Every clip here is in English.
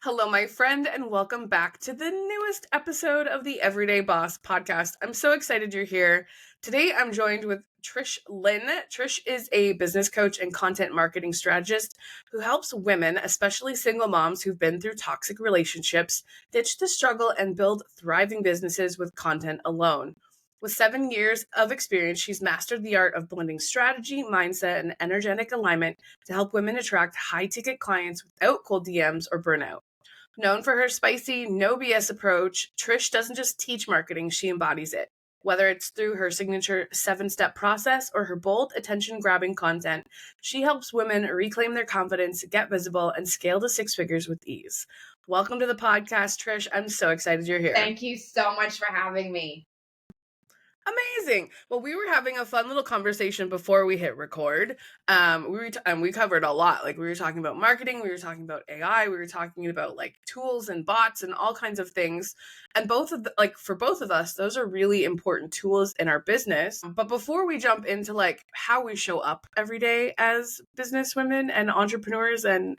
Hello, my friend, and welcome back to the newest episode of the Everyday Boss podcast. I'm so excited you're here. Today, I'm joined with Trish Lynn. Trish is a business coach and content marketing strategist who helps women, especially single moms who've been through toxic relationships, ditch the struggle and build thriving businesses with content alone. With 7 years of experience, she's mastered the art of blending strategy, mindset, and energetic alignment to help women attract high-ticket clients without cold DMs or burnout. Known for her spicy, no BS approach, Trish doesn't just teach marketing, she embodies it. Whether it's through her signature 7-step process or her bold, attention-grabbing content, she helps women reclaim their confidence, get visible, and scale to 6 figures with ease. Welcome to the podcast, Trish. I'm so excited you're here. Thank you so much for having me. Amazing. Well, we were having a fun little conversation before we hit record. We covered a lot. Like we were talking about marketing, we were talking about AI, we were talking about like tools and bots and all kinds of things. And for both of us, those are really important tools in our business. But before we jump into like how we show up every day as business women and entrepreneurs and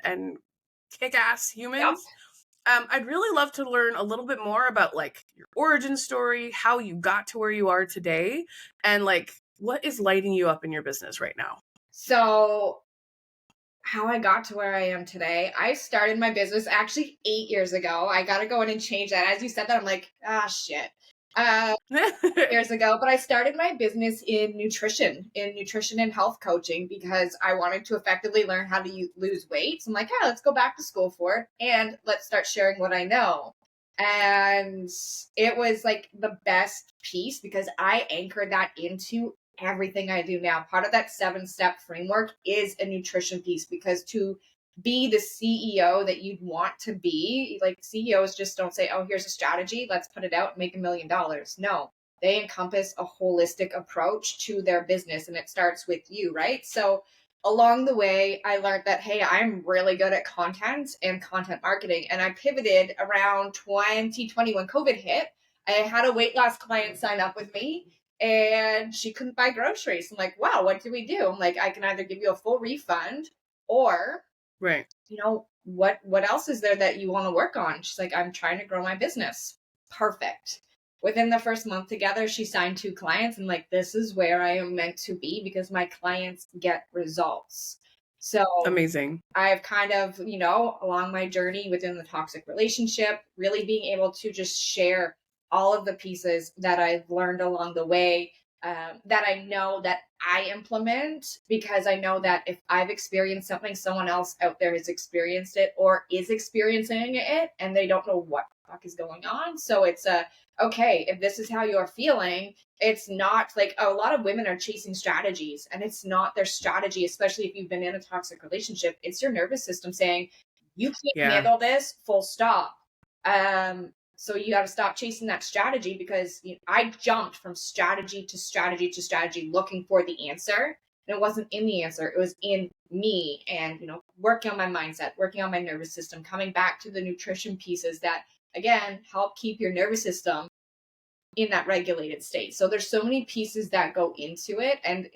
kick-ass humans. Yep. I'd really love to learn a little bit more about like your origin story, how you got to where you are today, and like what is lighting you up in your business right now. So, how I got to where I am today, I started my business actually 8 years ago. I got to go in and change that. As you said that, I'm like, shit. Years ago, but I started my business in nutrition and health coaching because I wanted to effectively learn how to lose weight. So I'm like, let's go back to school for it and let's start sharing what I know. And it was like the best piece because I anchored that into everything I do now. Part of that 7-step framework is a nutrition piece because to be the CEO that you'd want to be, like CEOs just don't say, oh, here's a strategy, let's put it out and make $1 million. No, they encompass a holistic approach to their business and it starts with you, right? So along the way, I learned that, hey, I'm really good at content and content marketing. And I pivoted around 2020 when COVID hit. I had a weight loss client sign up with me and she couldn't buy groceries. I'm like, wow, what do we do? I'm like, I can either give you a full refund or Right. What else is there that you want to work on? She's like, I'm trying to grow my business. Perfect. Within the first month together, she signed 2 clients. And like, this is where I am meant to be because my clients get results. So Amazing. I've kind of, along my journey within the toxic relationship, really being able to just share all of the pieces that I've learned along the way, that I know that I implement because I know that if I've experienced something, someone else out there has experienced it or is experiencing it and they don't know what the fuck is going on. So it's okay, if this is how you're feeling, it's not like a lot of women are chasing strategies and it's not their strategy, especially if you've been in a toxic relationship. It's your nervous system saying, you can't handle this, full stop. So you got to stop chasing that strategy because I jumped from strategy to strategy to strategy looking for the answer. And it wasn't in the answer. It was in me and, working on my mindset, working on my nervous system, coming back to the nutrition pieces that, again, help keep your nervous system in that regulated state. So there's so many pieces that go into it. And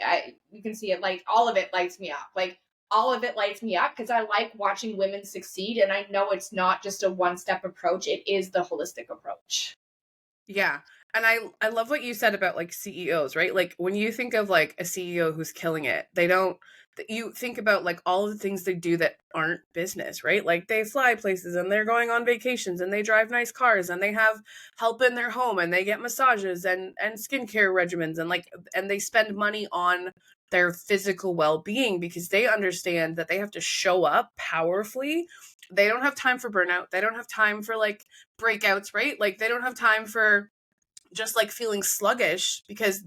you can see it, like all of it lights me up. Like all of it lights me up because I like watching women succeed. And I know it's not just a 1-step approach. It is the holistic approach. Yeah. And I love what you said about like CEOs, right? Like when you think of like a CEO who's killing it, you think about like all of the things they do that aren't business, right? Like they fly places and they're going on vacations and they drive nice cars and they have help in their home and they get massages and skincare regimens and they spend money on their physical well-being because they understand that they have to show up powerfully. They don't have time for burnout. They don't have time for like breakouts, right? Like they don't have time for just like feeling sluggish because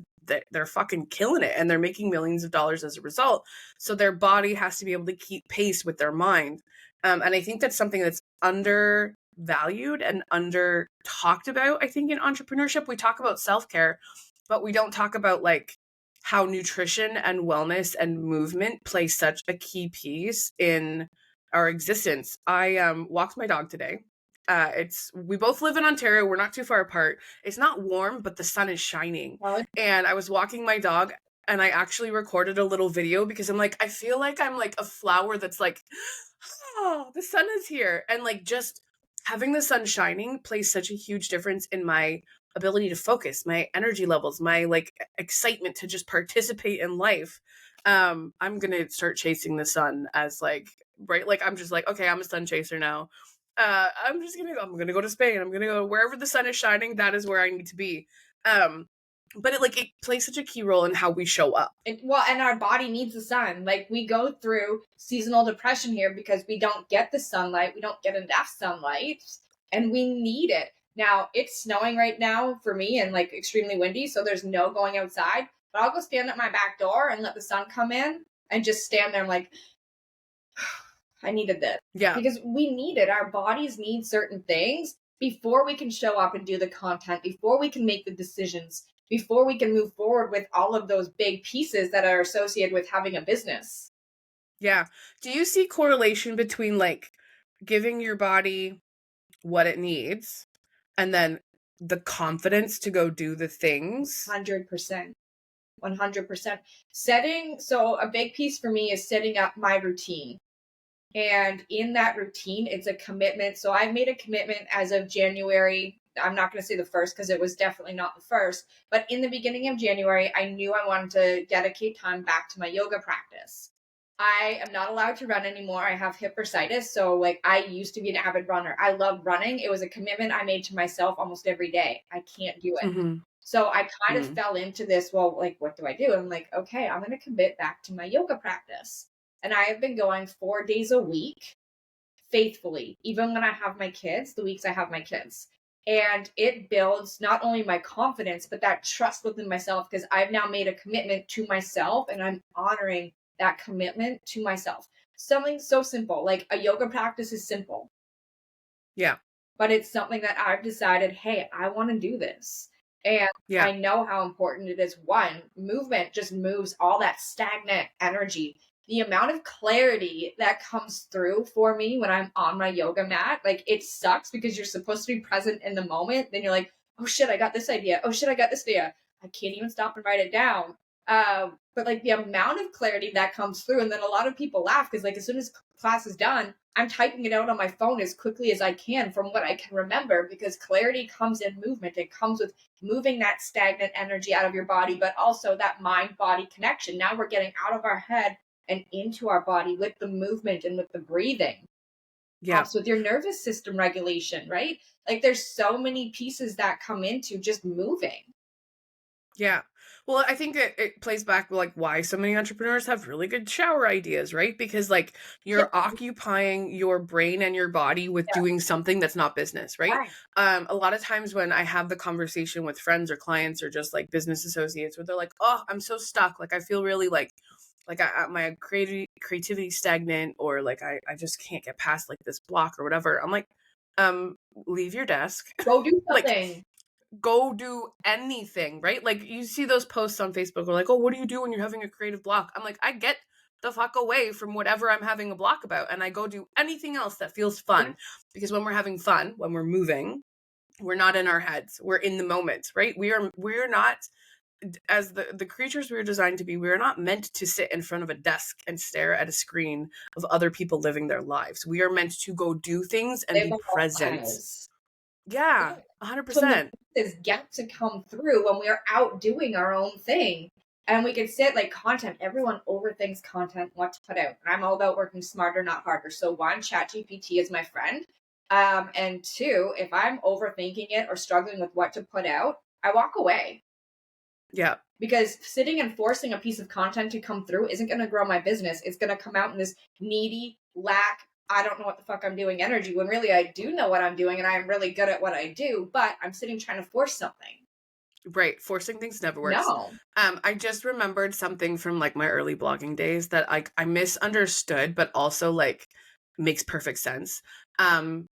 they're fucking killing it and they're making millions of dollars as a result. So their body has to be able to keep pace with their mind. And I think that's something that's undervalued and under talked about. I think in entrepreneurship, we talk about self-care, but we don't talk about like how nutrition and wellness and movement play such a key piece in our existence. I walked my dog today. We both live in Ontario. We're not too far apart. It's not warm, but the sun is shining. And I was walking my dog and I actually recorded a little video because I'm like, I feel like I'm like a flower that's like, oh, the sun is here. And like just having the sun shining plays such a huge difference in my ability to focus, my energy levels, my like excitement to just participate in life. I'm gonna start chasing the sun as like, right, like I'm just like, okay, I'm a sun chaser now. I'm gonna go to Spain. I'm gonna go wherever the sun is shining. That is where I need to be. Um, but it plays such a key role in how we show up. And our body needs the sun. Like, we go through seasonal depression here because we don't get the sunlight. We don't get enough sunlight, and we need it. Now, it's snowing right now for me and like extremely windy, so there's no going outside. But I'll go stand at my back door and let the sun come in and just stand there. I'm like, I needed this. Yeah. Because we need it. Our bodies need certain things before we can show up and do the content, before we can make the decisions, before we can move forward with all of those big pieces that are associated with having a business. Yeah. Do you see correlation between like giving your body what it needs and then the confidence to go do the things? 100%. 100%. So a big piece for me is setting up my routine. And in that routine, it's a commitment. So I've made a commitment as of January. I'm not going to say the first because it was definitely not the first. But in the beginning of January, I knew I wanted to dedicate time back to my yoga practice. I am not allowed to run anymore. I have hip bursitis. So, like, I used to be an avid runner. I love running. It was a commitment I made to myself almost every day. I can't do it. Mm-hmm. So I kind of Mm. fell into this. Well, like, what do I do? I'm like, okay, I'm going to commit back to my yoga practice. And I have been going 4 days a week faithfully, even when I have my kids, the weeks I have my kids. And it builds not only my confidence, but that trust within myself because I've now made a commitment to myself and I'm honoring that commitment to myself. Something so simple, like a yoga practice is simple, Yeah. but it's something that I've decided, hey, I want to do this. And Yeah. I know how important it is. One, movement just moves all that stagnant energy. The amount of clarity that comes through for me when I'm on my yoga mat, like, it sucks because you're supposed to be present in the moment. Then you're like, oh shit, I got this idea. Oh shit, I got this idea. I can't even stop and write it down. But like the amount of clarity that comes through, and then a lot of people laugh because like as soon as class is done, I'm typing it out on my phone as quickly as I can from what I can remember because clarity comes in movement. It comes with moving that stagnant energy out of your body, but also that mind body connection. Now we're getting out of our head and into our body with the movement and with the breathing. Yeah. Helps with your nervous system regulation, right? Like, there's so many pieces that come into just moving. Yeah. Well, I think it plays back with like why so many entrepreneurs have really good shower ideas, right? Because like Yeah, you're occupying your brain and your body with yeah, doing something that's not business, right? right. A lot of times when I have the conversation with friends or clients or just like business associates where they're like, "Oh, I'm so stuck. Like I feel really like my creativity stagnant or like I just can't get past like this block or whatever." I'm like, leave your desk. Go do Like something. go do anything, right? Like you see those posts on Facebook where like, oh, what do you do when you're having a creative block? I'm like, I get the fuck away from whatever I'm having a block about and I go do anything else that feels Yeah. fun. Because when we're having fun, when we're moving, we're not in our heads. We're in the moment, right? We're not as the creatures we were designed to be, we are not meant to sit in front of a desk and stare at a screen of other people living their lives. We are meant to go do things and Live be our present. lives. Yeah, Yeah. When the 100%. pieces get to come through when we're out doing our own thing. And we could sit like content. Everyone overthinks content, what to put out. And I'm all about working smarter, not harder. So one, ChatGPT is my friend. And two, if I'm overthinking it or struggling with what to put out, I walk away. Yeah. Because sitting and forcing a piece of content to come through isn't going to grow my business. It's going to come out in this needy, lack, I don't know what the fuck I'm doing energy when really I do know what I'm doing and I'm really good at what I do, but I'm sitting trying to force something. Right. Forcing things never works. No. I just remembered something from like my early blogging days that like I misunderstood, but also like makes perfect sense. And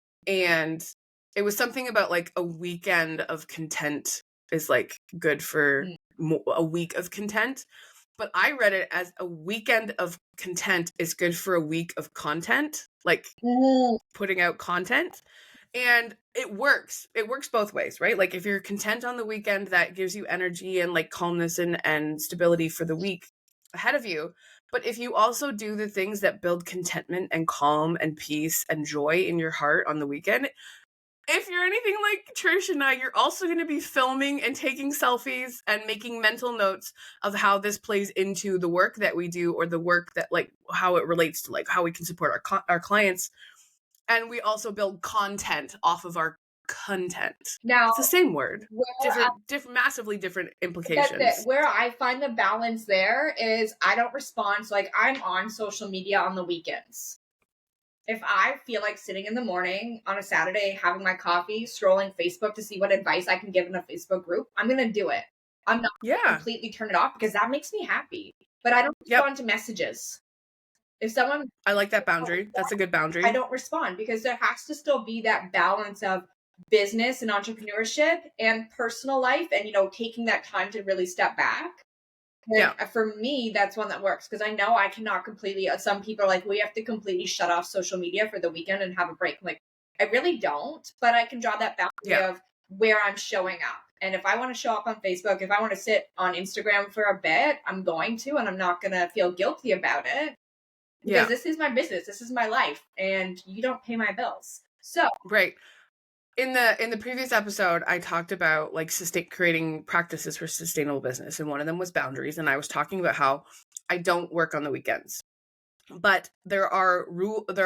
it was something about like a weekend of content is like good for Mm. a week of content. But I read it as a weekend of content is good for a week of content, like Mm. putting out content. And it works. It works both ways, right? Like if you're content on the weekend, that gives you energy and like calmness and stability for the week ahead of you. But if you also do the things that build contentment and calm and peace and joy in your heart on the weekend, if you're anything like Trish and I, you're also going to be filming and taking selfies and making mental notes of how this plays into the work that we do, or the work that, like, how it relates to like how we can support our clients. And we also build content off of our content. Now, It's the same word, where massively different that's it. implications. Where I find the balance there is I don't respond. So, like, I'm on social media on the weekends. If I feel like sitting in the morning on a Saturday, having my coffee, scrolling Facebook to see what advice I can give in a Facebook group, I'm going to do it. I'm not going to Yeah. completely turn it off because that makes me happy. But I don't Yep. respond to messages. If someone, I like that boundary. That's a good boundary. I don't respond because there has to still be that balance of business and entrepreneurship and personal life, and, you know, taking that time to really step back. And Yeah. for me, that's one that works because I know I cannot completely. Some people are like, we have to completely shut off social media for the weekend and have a break. I'm like, I really don't, but I can draw that boundary Yeah. of where I'm showing up. And if I want to show up on Facebook, if I want to sit on Instagram for a bit, I'm going to, and I'm not going to feel guilty about it because Yeah. this is my business, this is my life, and you don't pay my bills. So Right. In the previous episode, I talked about like creating practices for sustainable business, and one of them was boundaries. And I was talking about how I don't work on the weekends, but there are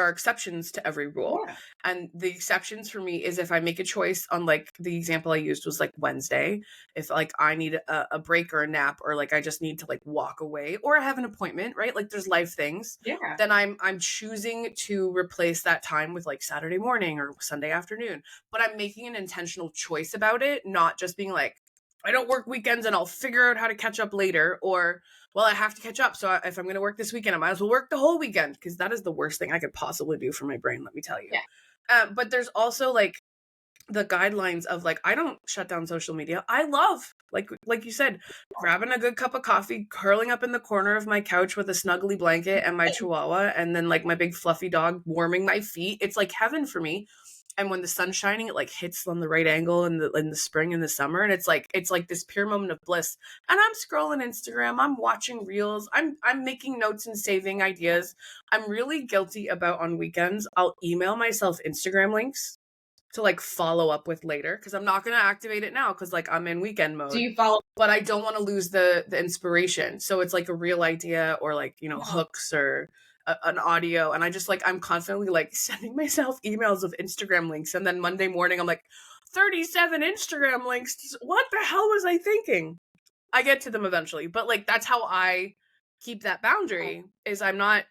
exceptions to every rule. yeah, And the exceptions for me is if I make a choice on, like, the example I used was like Wednesday, if like I need a break or a nap, or like I just need to like walk away, or I have an appointment, right? Like there's life things. yeah. Then I'm choosing to replace that time with like Saturday morning or Sunday afternoon. But I'm making an intentional choice about it, not just being like, I don't work weekends and I'll figure out how to catch up later, or, well, I have to catch up, so if I'm going to work this weekend, I might as well work the whole weekend, because that is the worst thing I could possibly do for my brain, let me tell you. Yeah. But there's also like the guidelines of like, I don't shut down social media. I love, like you said, grabbing a good cup of coffee, curling up in the corner of my couch with a snuggly blanket and my chihuahua, and then like my big fluffy dog warming my feet. It's like heaven for me. And when the sun's shining, it like hits on the right angle in the spring and the summer, and it's like this pure moment of bliss. And I'm scrolling Instagram, I'm watching reels, I'm making notes and saving ideas. I'm really guilty about, on weekends, I'll email myself Instagram links to like follow up with later, because I'm not going to activate it now because like I'm in weekend mode. Do you follow? But I don't want to lose the inspiration. So it's like a real idea, or like, you know, Yeah. hooks, or an audio. And I just like, I'm constantly like sending myself emails of Instagram links. And then Monday morning, I'm like, 37 Instagram links. What the hell was I thinking? I get to them eventually. But like, that's how I keep that boundary, is I'm not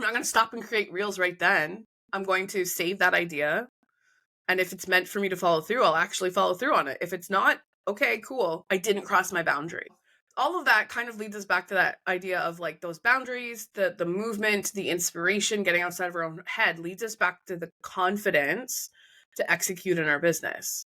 going to stop and create reels right then. I'm going to save that idea. And if it's meant for me to follow through, I'll actually follow through on it. If it's not, okay, cool. I didn't cross my boundary. All of that kind of leads us back to that idea of like those boundaries, the movement, the inspiration, getting outside of our own head, leads us back to the confidence to execute in our business.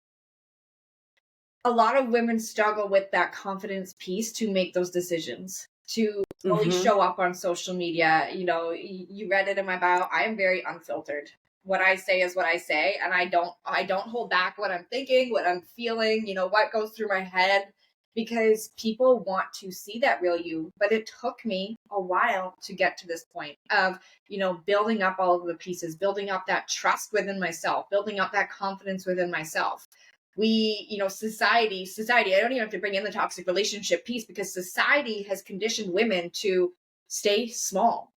A lot of women struggle with that confidence piece to make those decisions, to fully show up on social media. You know, you read it in my bio. I am very unfiltered. What I say is what I say, and I don't hold back what I'm thinking, what I'm feeling, you know, what goes through my head, because people want to see that real you. But it took me a while to get to this point of, you know, building up all of the pieces, building up that trust within myself, building up that confidence within myself. We, you know, society, I don't even have to bring in the toxic relationship piece, because society has conditioned women to stay small,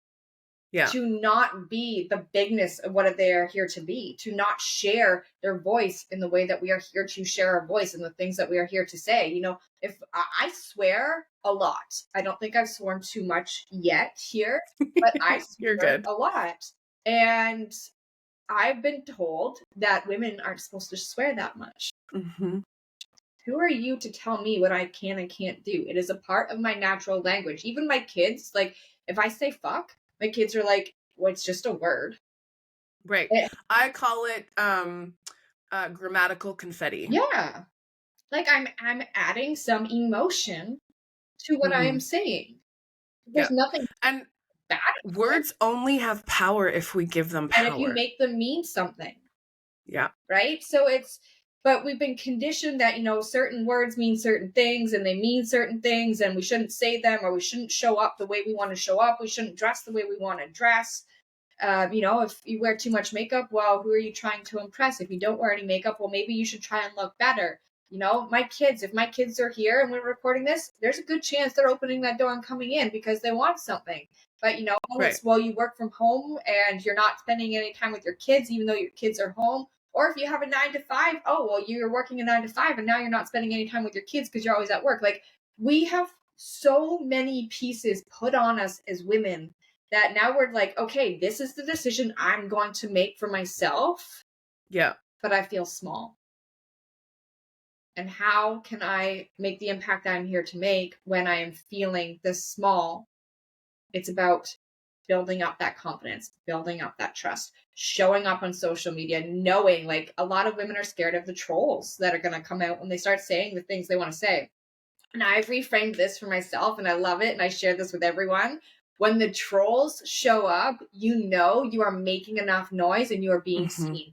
Yeah. to not be the bigness of what they are here to be, to not share their voice in the way that we are here to share our voice and the things that we are here to say. You know, if I swear a lot, I don't think I've sworn too much yet here, but I You're swear good. a lot. And I've been told that women aren't supposed to swear that much. Mm-hmm. Who are you to tell me what I can and can't do? It is a part of my natural language. Even my kids, like, if I say fuck, my kids are like, well, it's just a word. Right. I call it grammatical confetti. Yeah. Like, I'm adding some emotion to what I am saying. There's nothing And bad. words only have power if we give them power. And if you make them mean something. Yeah. Right? So but we've been conditioned that, you know, certain words mean certain things and they mean certain things, and we shouldn't say them, or we shouldn't show up the way we want to show up. We shouldn't dress the way we want to dress. If you wear too much makeup, well, who are you trying to impress? If you don't wear any makeup, well, maybe you should try and look better. If my kids are here and we're recording this, there's a good chance they're opening that door and coming in because they want something. But Right. it's, well, you work from home and you're not spending any time with your kids, even though your kids are home. Or if you have a 9 to 5, oh, well, you're working a 9 to 5 and now you're not spending any time with your kids because you're always at work. Like, we have so many pieces put on us as women that now we're like, okay, this is the decision I'm going to make for myself, Yeah. but I feel small. And how can I make the impact I'm here to make when I am feeling this small? It's about building up that confidence, building up that trust, showing up on social media, knowing, like, a lot of women are scared of the trolls that are going to come out when they start saying the things they want to say. And I've reframed this for myself and I love it. And I share this with everyone. When the trolls show up, you are making enough noise and you are being Mm-hmm. seen.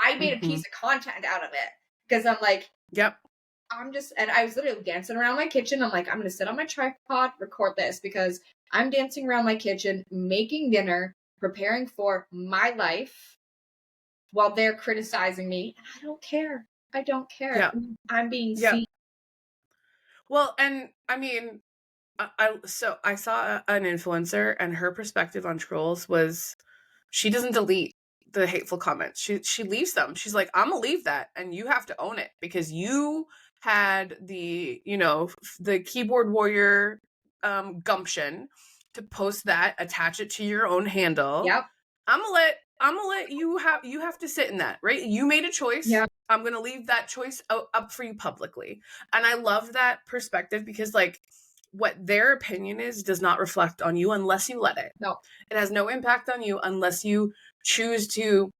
I made a piece of content out of it because I'm like, Yep. and I was literally dancing around my kitchen. I'm like, I'm going to sit on my tripod, record this because I'm dancing around my kitchen, making dinner, preparing for my life while they're criticizing me. And I don't care. I don't care. Yeah. I'm being Yeah. seen. Well, and I mean, I saw an influencer, and her perspective on trolls was she doesn't delete the hateful comments. She leaves them. She's like, I'm gonna leave that, and you have to own it because you had the keyboard warrior gumption to post that, attach it to your own handle. Yep. I'm gonna let you have to sit in that, right? You made a choice. Yeah. I'm gonna leave that choice up for you publicly. And I love that perspective because, like, what their opinion is does not reflect on you unless you let it. No. It has no impact on you unless you choose to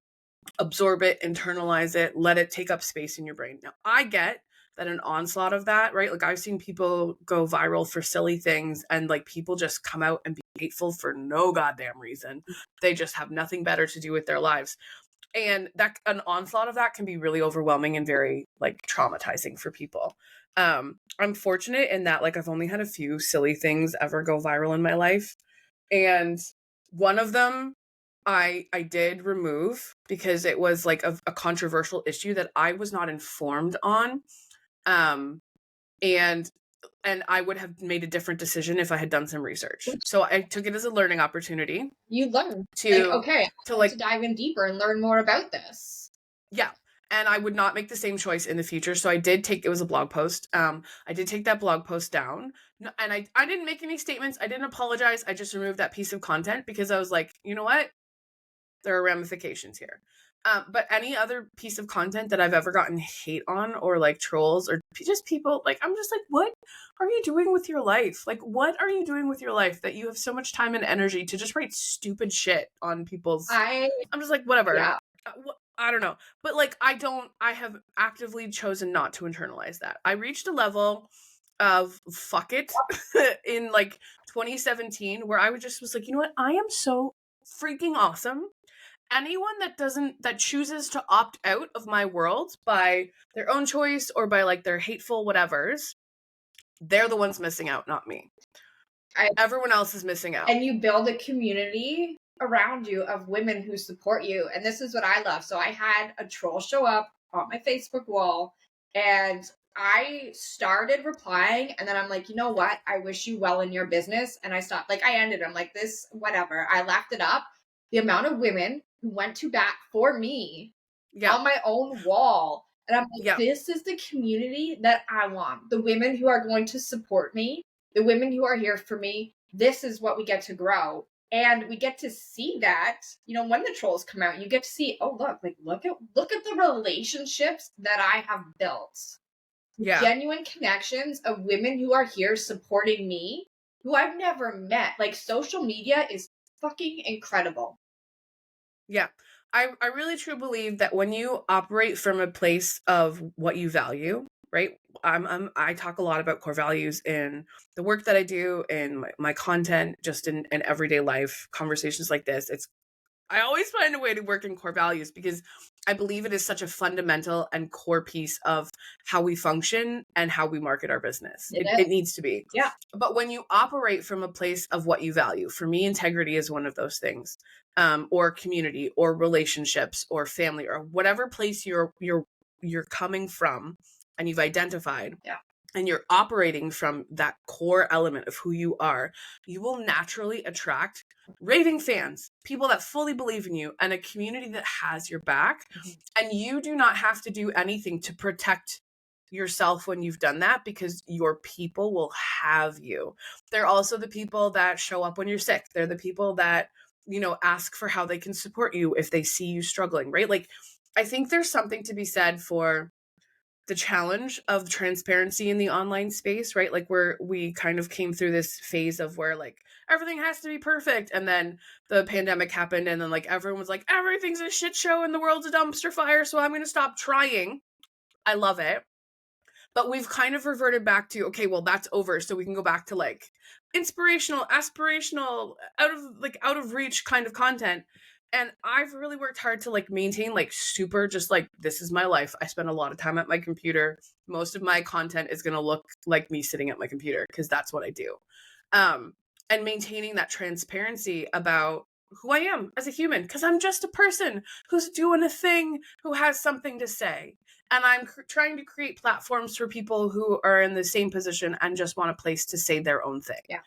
absorb it, internalize it, let it take up space in your brain. Now, I get that an onslaught of that, right? Like, I've seen people go viral for silly things and, like, people just come out and be hateful for no goddamn reason. They just have nothing better to do with their lives. And that an onslaught of that can be really overwhelming and very, like, traumatizing for people. I'm fortunate in that, like, I've only had a few silly things ever go viral in my life. And one of them I did remove because it was, like, a controversial issue that I was not informed on. And I would have made a different decision if I had done some research. So I took it as a learning opportunity. You learn, like, to okay, I want to dive in deeper and learn more about this. Yeah. And I would not make the same choice in the future. So I did it was a blog post. I did take that blog post down. And I didn't make any statements. I didn't apologize. I just removed that piece of content because I was like, you know what? There are ramifications here. But any other piece of content that I've ever gotten hate on, or, like, trolls, or just people, like, I'm just like, what are you doing with your life? Like, what are you doing with your life that you have so much time and energy to just write stupid shit on people's... I'm just like, whatever. Yeah. I don't know. But, like, I have actively chosen not to internalize that. I reached a level of fuck it in, like, 2017 where I was like, you know what? I am so freaking awesome. Anyone that chooses to opt out of my world by their own choice or by, like, their hateful whatevers, they're the ones missing out, not me. Everyone else is missing out. And you build a community around you of women who support you. And this is what I love. So I had a troll show up on my Facebook wall and I started replying, and then I'm like, you know what? I wish you well in your business. And I stopped. Like, I ended. I'm like, this, whatever. I left it up. The amount of women who went to bat for me on my own wall. And I'm like, this is the community that I want. The women who are going to support me, the women who are here for me. This is what we get to grow. And we get to see that, when the trolls come out, you get to see, oh, look at the relationships that I have built. Yeah. Genuine connections of women who are here supporting me, who I've never met. Like, social media is fucking incredible. Yeah. I really truly believe that when you operate from a place of what you value, right? I talk a lot about core values in the work that I do, in my content, just in everyday life conversations like this. It's I always find a way to work in core values because I believe it is such a fundamental and core piece of how we function and how we market our business. It It is. needs to be. Yeah. But when you operate from a place of what you value, for me, integrity is one of those things, or community, or relationships, or family, or whatever place you're coming from, and you've identified. Yeah. And you're operating from that core element of who you are, you will naturally attract raving fans, people that fully believe in you, and a community that has your back. Mhm. And you do not have to do anything to protect yourself when you've done that because your people will have you. They're also the people that show up when you're sick. They're the people that, ask for how they can support you if they see you struggling, right? Like, I think there's something to be said for the challenge of transparency in the online space, right? Like we kind of came through this phase of where like everything has to be perfect, and then the pandemic happened, and then like everyone was like, everything's a shit show and the world's a dumpster fire, so I'm going to stop trying. I love it. But we've kind of reverted back to, okay, well, that's over, so we can go back to like inspirational, aspirational, out of reach kind of content. And I've really worked hard to like maintain like super, just like, this is my life. I spend a lot of time at my computer. Most of my content is going to look like me sitting at my computer because that's what I do. And maintaining that transparency about who I am as a human, because I'm just a person who's doing a thing, who has something to say. And I'm trying to create platforms for people who are in the same position and just want a place to say their own thing. Yeah.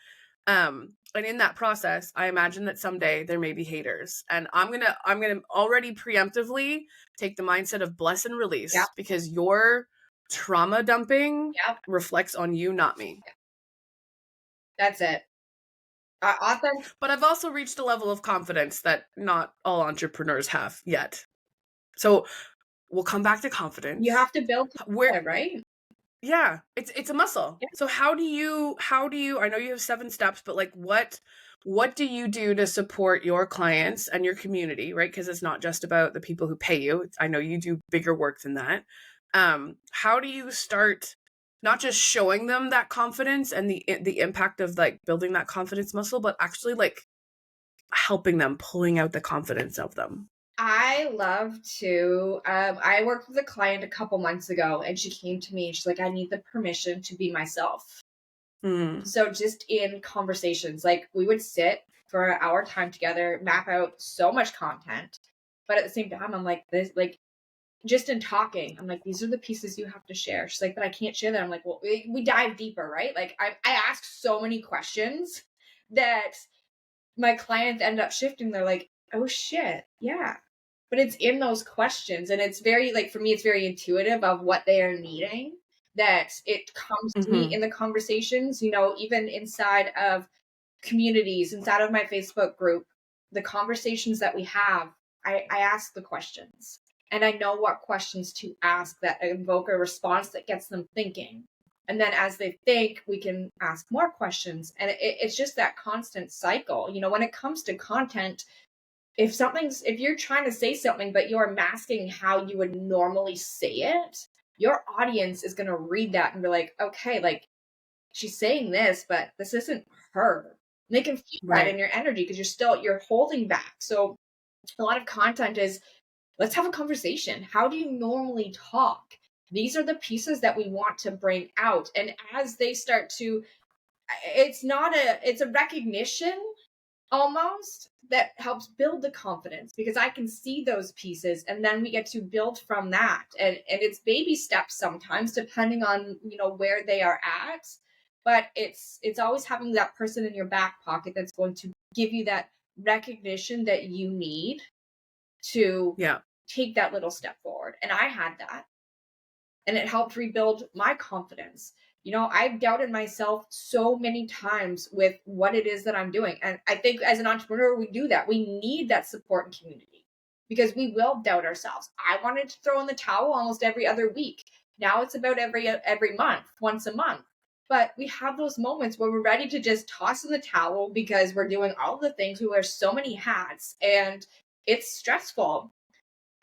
And in that process, I imagine that someday there may be haters, and I'm gonna already preemptively take the mindset of bless and release, Yeah. because your trauma dumping Yeah. reflects on you, not me. Yeah. That's it. But I've also reached a level of confidence that not all entrepreneurs have yet. So we'll come back to confidence. You have to build Where it, right? Yeah, it's a muscle. Yeah. So how do you I know you have 7 steps, but like what do you do to support your clients and your community, right? Because it's not just about the people who pay you. I know you do bigger work than that. How do you start not just showing them that confidence and the impact of like building that confidence muscle, but actually like helping them, pulling out the confidence of them? I love to. I worked with a client a couple months ago, and she came to me and she's like, I need the permission to be myself. Mm. So, just in conversations, like we would sit for our time together, map out so much content. But at the same time, I'm like, this, like, just in talking, I'm like, these are the pieces you have to share. She's like, but I can't share that. I'm like, well, we dive deeper, right? Like, I ask so many questions that my clients end up shifting. They're like, oh shit, yeah. But it's in those questions. And it's very, like, for me, it's very intuitive of what they are needing, that it comes to me Mm-hmm. in the conversations, even inside of communities, inside of my Facebook group, the conversations that we have, I ask the questions. And I know what questions to ask that invoke a response that gets them thinking. And then as they think, we can ask more questions. And it's just that constant cycle. When it comes to content, if you're trying to say something, but you're masking how you would normally say it, your audience is going to read that and be like, okay, like she's saying this, but this isn't her. And they can feel that in Right. your energy because you're holding back. So a lot of content is, let's have a conversation. How do you normally talk? These are the pieces that we want to bring out. And as they start to, it's a recognition almost that helps build the confidence, because I can see those pieces and then we get to build from that. And it's baby steps sometimes depending on, where they are at. But it's always having that person in your back pocket that's going to give you that recognition that you need to Yeah. take that little step forward. And I had that, and it helped rebuild my confidence. I've doubted myself so many times with what it is that I'm doing. And I think as an entrepreneur, we do that. We need that support and community, because we will doubt ourselves. I wanted to throw in the towel almost every other week. Now it's about every month, once a month. But we have those moments where we're ready to just toss in the towel because we're doing all the things. We wear so many hats and it's stressful.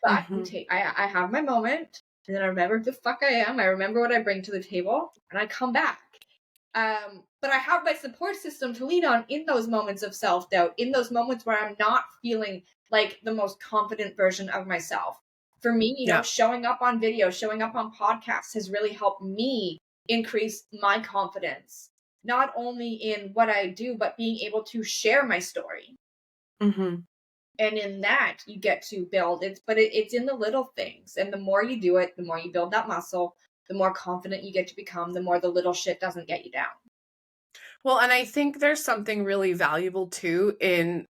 But Mm-hmm. I have my moment, and then I remember who the fuck I am. I remember what I bring to the table, and I come back. But I have my support system to lean on in those moments of self doubt, in those moments where I'm not feeling like the most confident version of myself. For me, Yeah. showing up on video, showing up on podcasts has really helped me increase my confidence, not only in what I do, but being able to share my story. Mhm. And in that, you get to build it, but it's in the little things. And the more you do it, the more you build that muscle, the more confident you get to become, the more the little shit doesn't get you down. Well, and I think there's something really valuable too in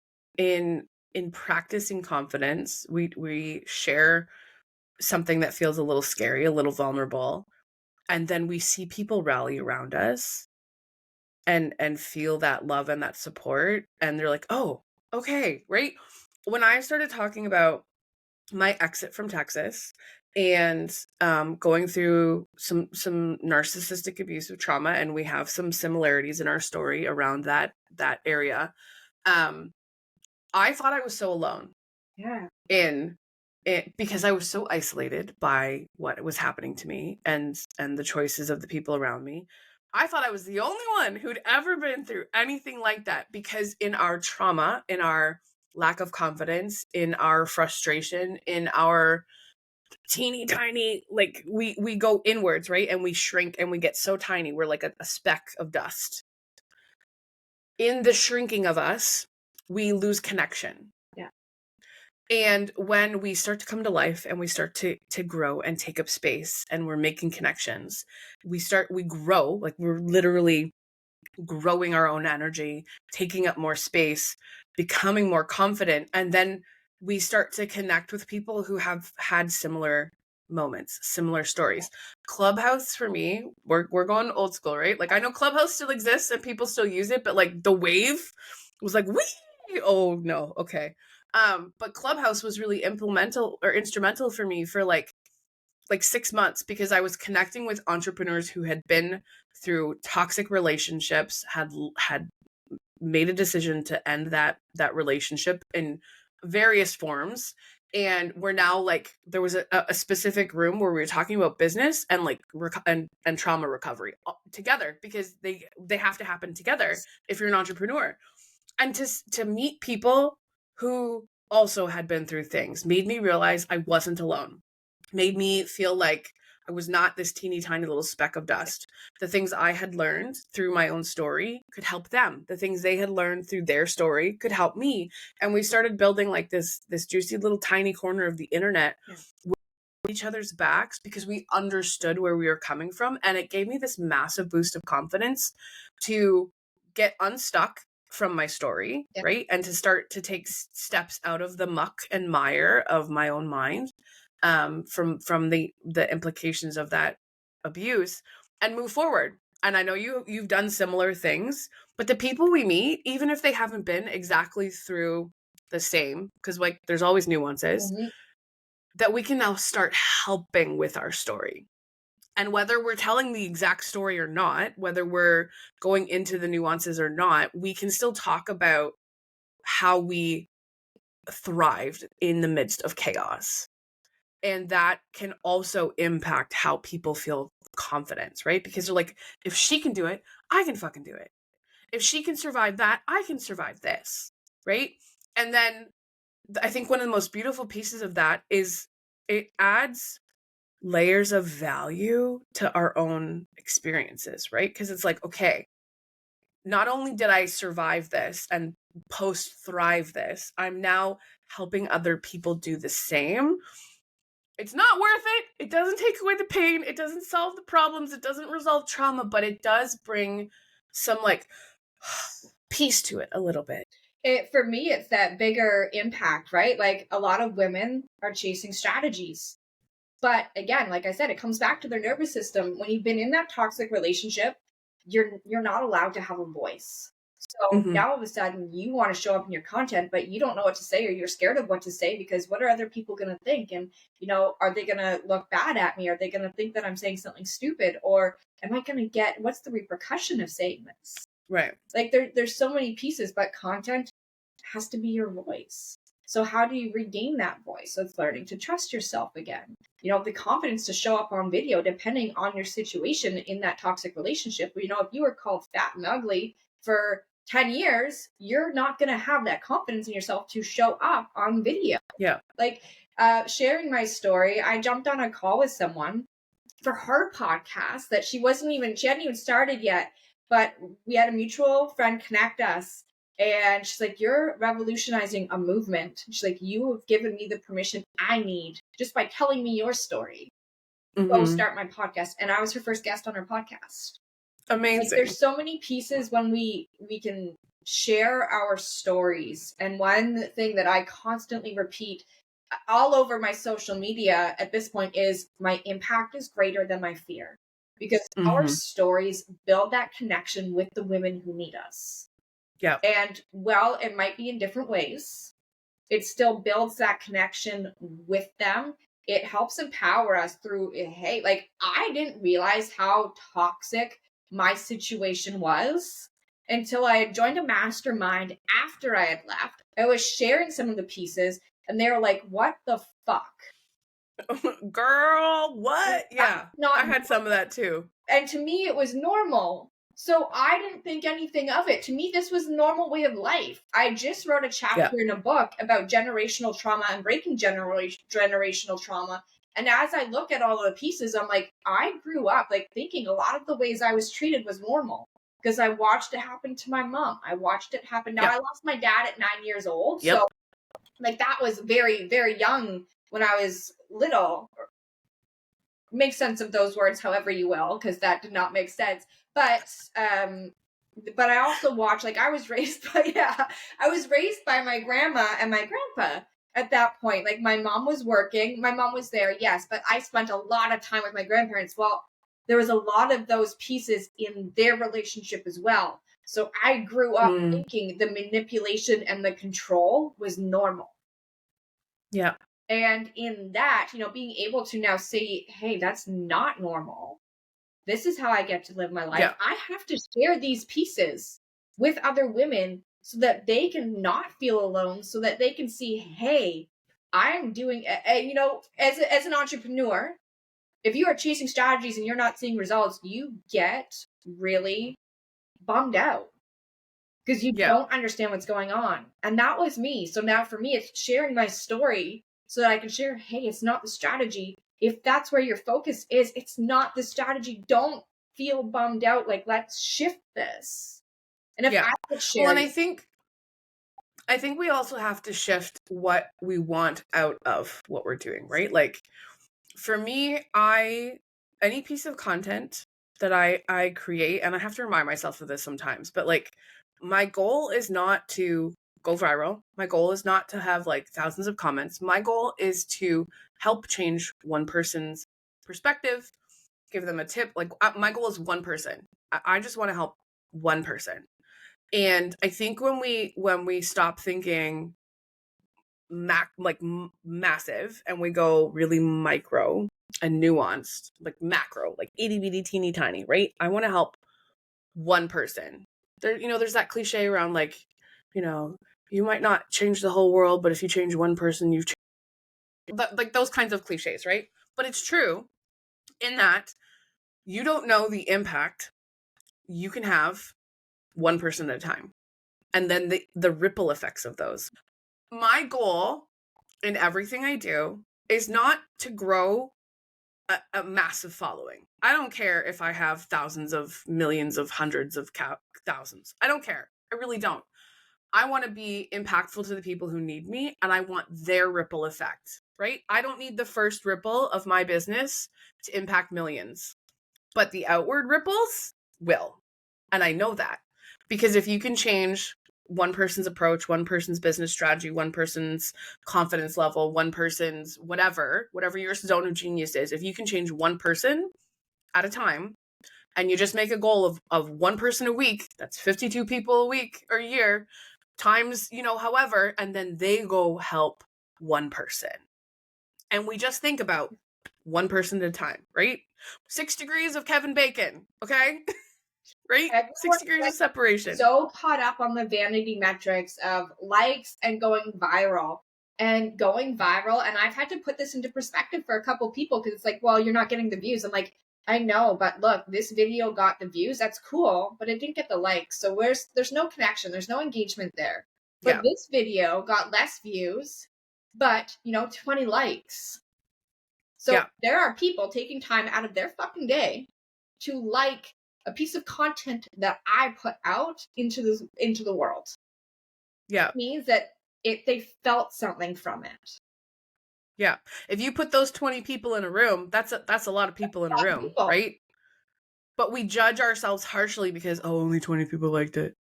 in practicing confidence. We share something that feels a little scary, a little vulnerable, and then we see people rally around us and feel that love and that support, and they're like, "Oh, okay," right? When I started talking about my exit from Texas and going through some narcissistic abusive trauma, and we have some similarities in our story around that area. Um, I thought I was so alone Yeah. in it because I was so isolated by what was happening to me and the choices of the people around me. I thought I was the only one who'd ever been through anything like that because in our trauma, in our lack of confidence, in our frustration, in our teeny tiny, like we go inwards, right? And we shrink and we get so tiny. We're like a speck of dust. In the shrinking of us, we lose connection. Yeah. And when we start to come to life and we start to grow and take up space and we're making connections, we grow, like we're literally growing our own energy, taking up more space, becoming more confident, and then we start to connect with people who have had similar moments, similar stories. Clubhouse for me, we're going old school, right? Like I know Clubhouse still exists and people still use it, but like the wave was like, wee! Oh no, okay. But Clubhouse was really instrumental for me for like 6 months because I was connecting with entrepreneurs who had been through toxic relationships, had made a decision to end that relationship in various forms, and we're now like there was a specific room where we were talking about business and like and trauma recovery together because they have to happen together if you're an entrepreneur. And to meet people who also had been through things made me realize I wasn't alone, made me feel like I was not this teeny tiny little speck of dust. The things I had learned through my own story could help them. The things they had learned through their story could help me. And we started building like this juicy little tiny corner of the internet with each other's backs because we understood where we were coming from. And it gave me this massive boost of confidence to get unstuck from my story, Yeah. right? And to start to take steps out of the muck and mire of my own mind, from the implications of that abuse, and move forward. And I know you've done similar things, but the people we meet, even if they haven't been exactly through the same, because like there's always nuances, Mhm. that we can now start helping with our story. And whether we're telling the exact story or not, whether we're going into the nuances or not, we can still talk about how we thrived in the midst of chaos. And that can also impact how people feel confidence, right? Because they're like, if she can do it, I can fucking do it. If she can survive that, I can survive this, right? And then I think one of the most beautiful pieces of that is it adds layers of value to our own experiences, right? Because it's like, okay, not only did I survive this and post thrive this, I'm now helping other people do the same. It's not worth it. It doesn't take away the pain. It doesn't solve the problems. It doesn't resolve trauma, but it does bring some like peace to it a little bit. For me, it's that bigger impact, right? Like a lot of women are chasing strategies. But again, like I said, it comes back to their nervous system. When you've been in that toxic relationship, you're not allowed to have a voice. So Mm-hmm. now all of a sudden you want to show up in your content, but you don't know what to say or you're scared of what to say because what are other people going to think? And, are they going to look bad at me? Are they going to think that I'm saying something stupid? Or am I going to what's the repercussion of saying this? Right. Like there's so many pieces, but content has to be your voice. So how do you regain that voice? So it's learning to trust yourself again. The confidence to show up on video, depending on your situation in that toxic relationship. If you were called fat and ugly for 10 years, you're not going to have that confidence in yourself to show up on video. Yeah. Like sharing my story, I jumped on a call with someone for her podcast that she hadn't even started yet, but we had a mutual friend connect us. And she's like, you're revolutionizing a movement. She's like, you have given me the permission I need just by telling me your story. Go Mm-hmm. start my podcast. And I was her first guest on her podcast. Like Amazing. there's so many pieces when we can share our stories. And one thing that I constantly repeat all over my social media at this point is my impact is greater than my fear, because our Mm-hmm. stories build that connection with the women who need us. Yeah. And while it might be in different ways, it still builds that connection with them. It helps empower us through, hey, like I didn't realize how toxic my situation was until I had joined a mastermind after I had left. I was sharing some of the pieces and they were like, what the fuck? Girl, what? Yeah. Not, I had some of that too. and to me, it was normal. So I didn't think anything of it. To me, this was a normal way of life. I just wrote a chapter in a book about generational trauma and breaking generational trauma. And as I look at all of the pieces, I'm like, I grew up like thinking a lot of the ways I was treated was normal because I watched it happen to my mom. I watched it happen. Now, I lost my dad at 9 years old. Yep. So like that was very, very young when I was little. Make sense of those words however you will, because that did not make sense. But I also watched, like I was raised by my grandma and my grandpa at that point. Like my mom was working, my mom was there, yes, but I spent a lot of time with my grandparents. Well, there was a lot of those pieces in their relationship as well. So I grew up thinking the manipulation and the control was normal. Yeah. And in that, being able to now say, hey, that's not normal. This is how I get to live my life. Yeah. I have to share these pieces with other women so that they can not feel alone, so that they can see, hey, I'm doing, as an entrepreneur, if you are chasing strategies and you're not seeing results, you get really bummed out because you don't understand what's going on. And that was me. So now for me, it's sharing my story so that I can share, hey, it's not the strategy. If that's where your focus is, it's not the strategy. Don't feel bummed out. Like, let's shift this. And if I could share. Well, and I think we also have to shift what we want out of what we're doing, right? Like for me, any piece of content that I create, and I have to remind myself of this sometimes, but like my goal is not to go viral. My goal is not to have like thousands of comments. My goal is to help change one person's perspective, give them a tip. Like my goal is one person. I just want to help one person. And I think when we stop thinking massive and we go really micro and nuanced, like macro, like itty bitty teeny tiny, right? I want to help one person. There's that cliche around like, you might not change the whole world, but if you change one person, you've changed. Like those kinds of cliches, right? But it's true in that you don't know the impact you can have one person at a time. And then the ripple effects of those. My goal in everything I do is not to grow a massive following. I don't care if I have thousands of millions of hundreds of thousands. I don't care. I really don't. I want to be impactful to the people who need me, and I want their ripple effect, right? I don't need the first ripple of my business to impact millions, but the outward ripples will. And I know that because if you can change one person's approach, one person's business strategy, one person's confidence level, one person's whatever your zone of genius is, if you can change one person at a time and you just make a goal of one person a week, that's 52 people a week or a year times, however, and then they go help one person. And we just think about one person at a time, right? 6 degrees of Kevin Bacon, okay? Right? Everyone 6 degrees of separation. So caught up on the vanity metrics of likes and going viral. And I've had to put this into perspective for a couple people because it's like, well, you're not getting the views. I'm like, I know, but look, this video got the views. That's cool, but it didn't get the likes. So there's no connection. There's no engagement there. But Yeah. this video got less views, but 20 likes. So Yeah. there are people taking time out of their fucking day to like a piece of content that I put out into the world. Yeah. It means that they felt something from it. Yeah. If you put those 20 people in a room, that's a lot of people in a room, People. right? But we judge ourselves harshly because, oh, only 20 people liked it.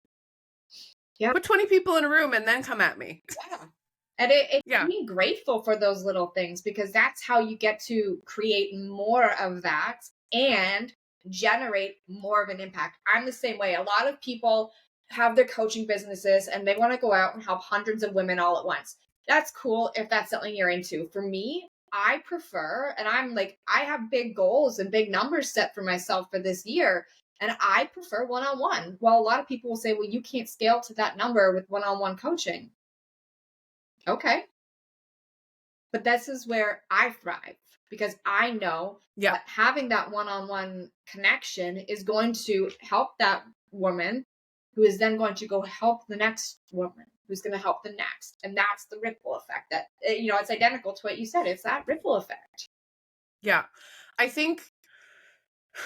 Yeah. Put 20 people in a room and then come at me. Yeah. And it's Yeah. being grateful for those little things, because that's how you get to create more of that and generate more of an impact. I'm the same way. A lot of people have their coaching businesses and they want to go out and help hundreds of women all at once. That's cool if that's something you're into. For me, I prefer, and I have big goals and big numbers set for myself for this year. And I prefer one on one. Well, a lot of people will say, well, you can't scale to that number with one on one coaching. Okay. But this is where I thrive, because I know Yeah. that having that one on one connection is going to help that woman, who is then going to go help the next woman, who's going to help the next. And that's the ripple effect that, it's identical to what you said. It's that ripple effect. Yeah. I think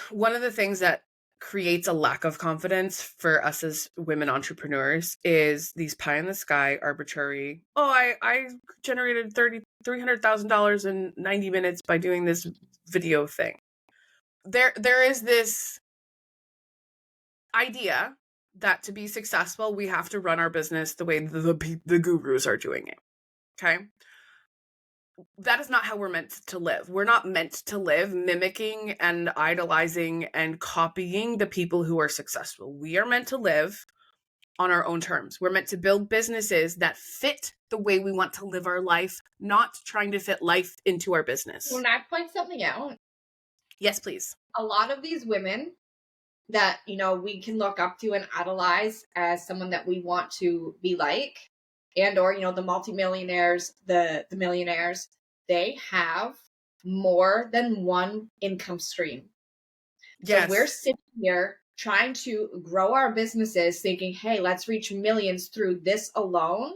one of the things that creates a lack of confidence for us as women entrepreneurs is these pie in the sky arbitrary, oh, I generated $300,000 in 90 minutes by doing this video thing. There is this idea that to be successful, we have to run our business the way the gurus are doing it. Okay? That is not how we're meant to live. We're not meant to live mimicking and idolizing and copying the people who are successful. We are meant to live on our own terms. We're meant to build businesses that fit the way we want to live our life, not trying to fit life into our business. When I point something out, yes, please. a lot of these women that, we can look up to and idolize as someone that we want to be like, and or the multimillionaires, the millionaires, they have more than one income stream. Yes. So we're sitting here trying to grow our businesses thinking, hey, let's reach millions through this alone.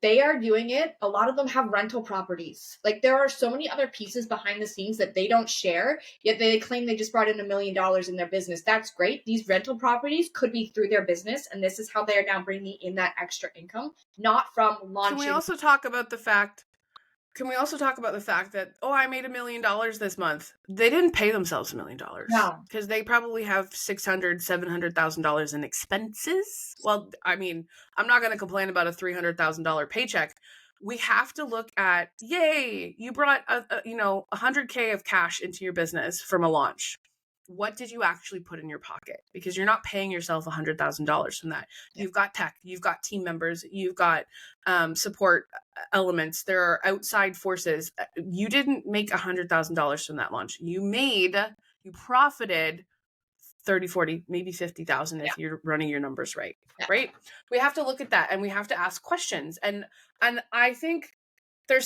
They are doing it. A lot of them have rental properties. Like, there are so many other pieces behind the scenes that they don't share, yet they claim they just brought in $1 million in their business. That's great. These rental properties could be through their business, and this is how they are now bringing in that extra income, not from launching. Can we also talk about the fact that, oh, I made $1 million this month? They didn't pay themselves $1 million. No. Because they probably have $600,000, $700,000 in expenses. Well, I mean, I'm not going to complain about a $300,000 paycheck. We have to look at, yay, you brought $100K of cash into your business from a launch. What did you actually put in your pocket? Because you're not paying yourself $100,000 from that. Yeah. You've got tech, you've got team members, you've got support elements. There are outside forces. You didn't make $100,000 from that launch. You profited 30, 40, maybe 50,000 if you're running your numbers right. Yeah. Right? We have to look at that and we have to ask questions. And I think there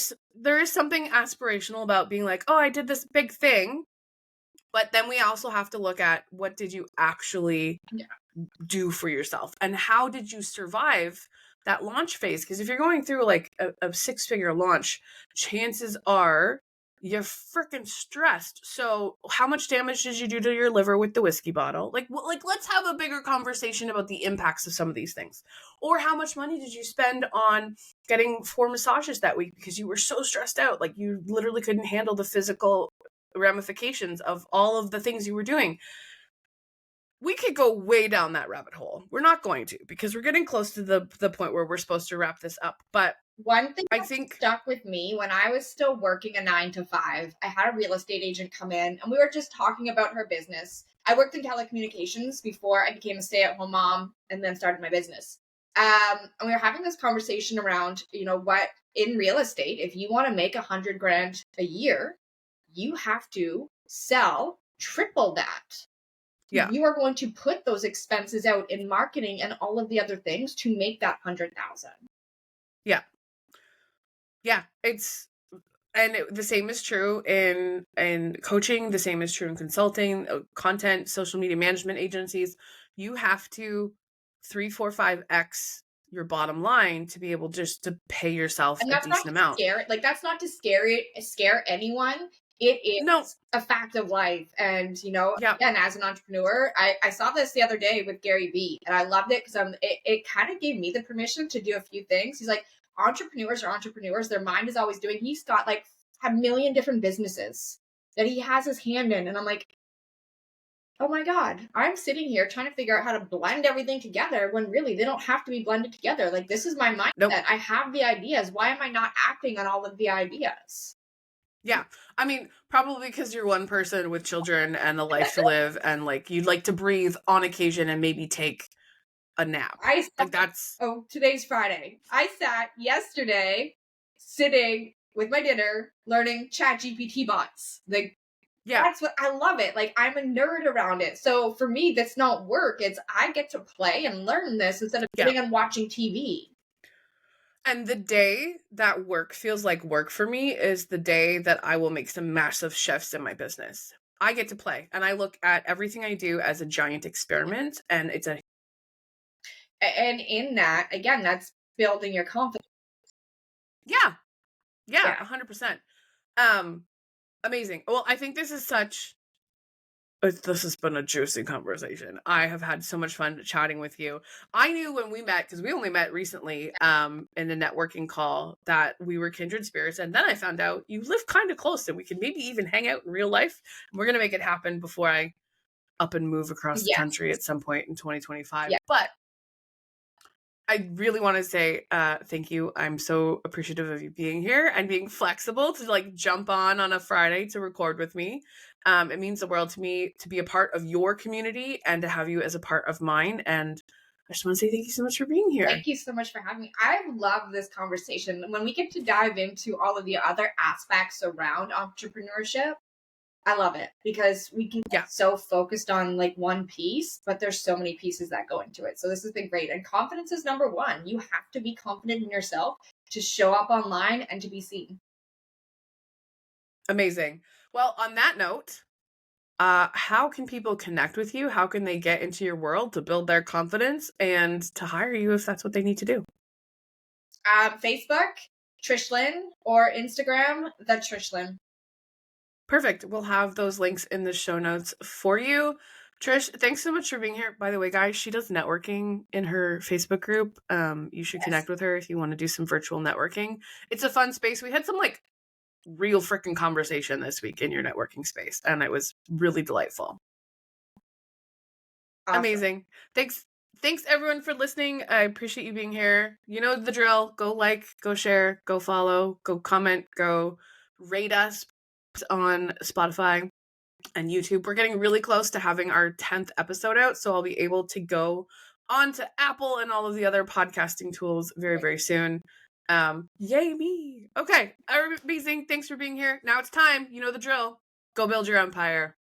is something aspirational about being like, oh, I did this big thing. But then we also have to look at, what did you actually do for yourself? And how did you survive that launch phase? Because if you're going through like a 6-figure launch, chances are you're freaking stressed. So how much damage did you do to your liver with the whiskey bottle? Like let's have a bigger conversation about the impacts of some of these things. Or how much money did you spend on getting 4 massages that week because you were so stressed out? Like, you literally couldn't handle the physical ramifications of all of the things you were doing. We could go way down that rabbit hole. We're not going to, because we're getting close to the point where we're supposed to wrap this up. But one thing I that think stuck with me when I was still working a 9 to 5, I had a real estate agent come in and we were just talking about her business. I worked in telecommunications before I became a stay-at-home mom and then started my business. And we were having this conversation around, what in real estate, if you want to make $100,000 a year, you have to sell triple that. Yeah. You are going to put those expenses out in marketing and all of the other things to make that 100,000. Yeah. Yeah. It's And the same is true in coaching. The same is true in consulting, content, social media management agencies. You have to 3, 4, 5x your bottom line to be able just to pay yourself And a that's not decent to amount. scare, like, that's not to scare anyone. It No. is a fact of life. And, Yeah. again, as an entrepreneur, I saw this the other day with Gary Vee, and I loved it because it kind of gave me the permission to do a few things. He's like, entrepreneurs are entrepreneurs. Their mind is always doing. He's got like a million different businesses that he has his hand in. And I'm like, oh my God, I'm sitting here trying to figure out how to blend everything together when really they don't have to be blended together. Like, this is my Nope. mindset. I have the ideas. Why am I not acting on all of the ideas? Yeah. I mean, probably because you're one person with children and a life to live, and like you'd like to breathe on occasion and maybe take a nap. I Like sat, that's oh, today's Friday. I sat yesterday sitting with my dinner learning chat GPT bots. Like, yeah. that's what I love it. Like, I'm a nerd around it. So for me, that's not work. It's I get to play and learn this instead of Yeah. sitting and watching TV. And the day that work feels like work for me is the day that I will make some massive shifts in my business. I get to play and I look at everything I do as a giant experiment, and it's a And in that, again, that's building your confidence. yeah. Yeah, Yeah. 100%. Um Amazing. Well, I think this is such this has been a juicy conversation. I have had so much fun chatting with you. I knew when we met, because we only met recently in a networking call, that we were kindred spirits. And then I found out you live kind of close and we can maybe even hang out in real life. And we're going to make it happen before I up and move across the Yes. country at some point in 2025. Yeah. But I really want to say thank you. I'm so appreciative of you being here and being flexible to like jump on a Friday to record with me. It means the world to me to be a part of your community and to have you as a part of mine. And I just want to say thank you so much for being here. Thank you so much for having me. I love this conversation. When we get to dive into all of the other aspects around entrepreneurship, I love it because we can Yeah, get so focused on like one piece, but there's so many pieces that go into it. So this has been great. And confidence is number one. You have to be confident in yourself to show up online and to be seen. amazing. Well, on that note, how can people connect with you? How can they get into your world to build their confidence and to hire you if that's what they need to do? Facebook, Trish Lynn, or Instagram, the Trish Lynn. Perfect. We'll have those links in the show notes for you. Trish, thanks so much for being here. By the way, guys, she does networking in her Facebook group. You should Yes. connect with her if you want to do some virtual networking. It's a fun space. We had some like real freaking conversation this week in your networking space, and it was really delightful. Awesome. Amazing. Thanks. Thanks everyone for listening. I appreciate you being here. You know the drill. Go like, go share, go follow, go comment, go rate us on Spotify and YouTube. We're getting really close to having our 10th episode out, so I'll be able to go on to Apple and all of the other podcasting tools very, very soon. Yay me. Okay, amazing. Thanks for being here. Now it's time. You know the drill. Go build your empire.